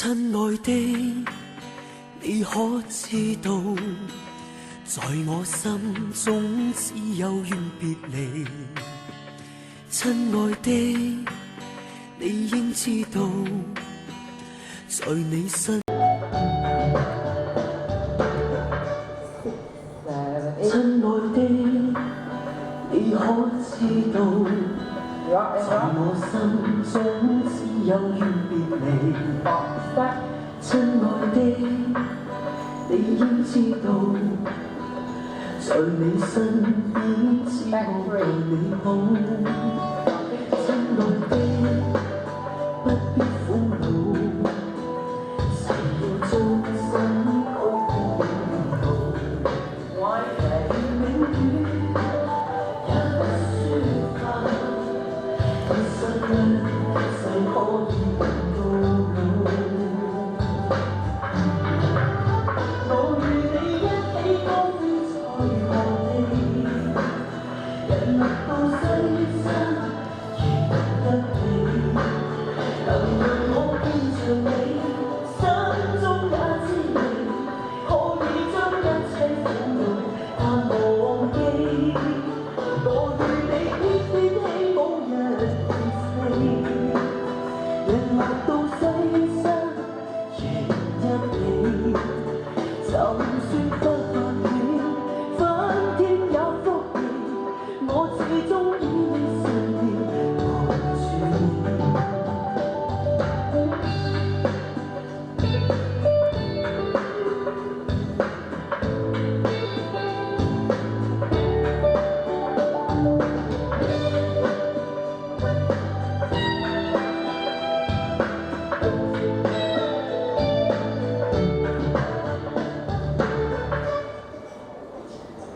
親愛的，你可知道，在我心中只有怨別離。親愛的，你應知道，在你身。親愛的，你可知道，在我心中只有怨別離。親愛的，你應知道，在你身邊只我對你好。親愛的，不必苦惱，誓要終身改變命途。永遠也不說話，一生一世可以共到老。我與你一起高飛在何地，人落到西山如一起，能讓我變像你，心中也知味，可以將一切苦惱淡忘記。我與你翩翩起舞一起飛，人落到西山如一起。就算不發了，翻天也覆地，我始終以你身邊陪住你。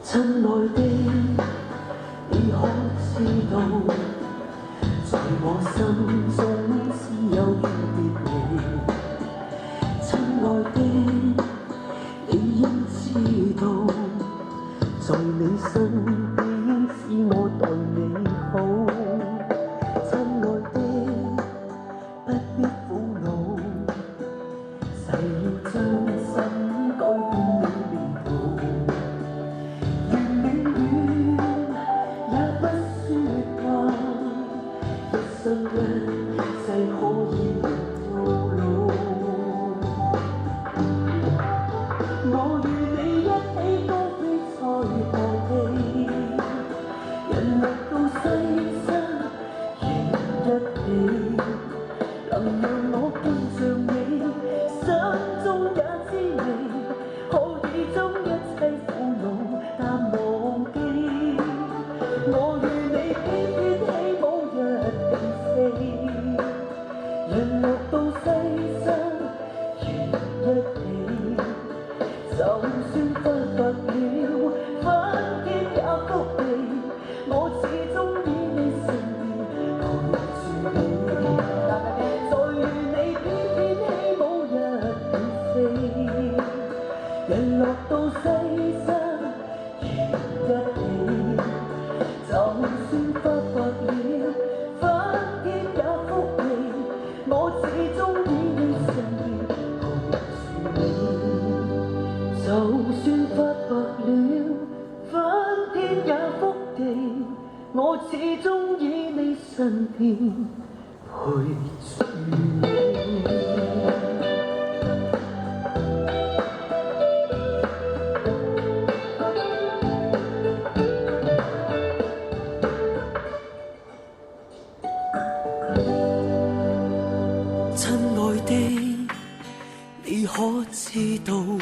親愛的，你可知道，在我心中只有怨別離。親愛的，你應知道，在你身邊只我待你好。親愛的，不必苦惱，誓要將心改變你面途。一生一世可以共到老。我與你一起高飛在何地，人落到西山如一起，能讓我變像你，心中也知味，可以將一切苦惱淡忘記。我與你翩翩起舞人落到西山如一起，就算忽略了，翻天也覆地，我始終以你身邊陪住你。再與你翩翩起舞一起飛，人落到西山如一起，就算忽略了，翻天也覆地，我始終以你身邊陪住你。就算忽略了，翻天也覆地，我始終以你身邊陪住你。親愛的，你可知道？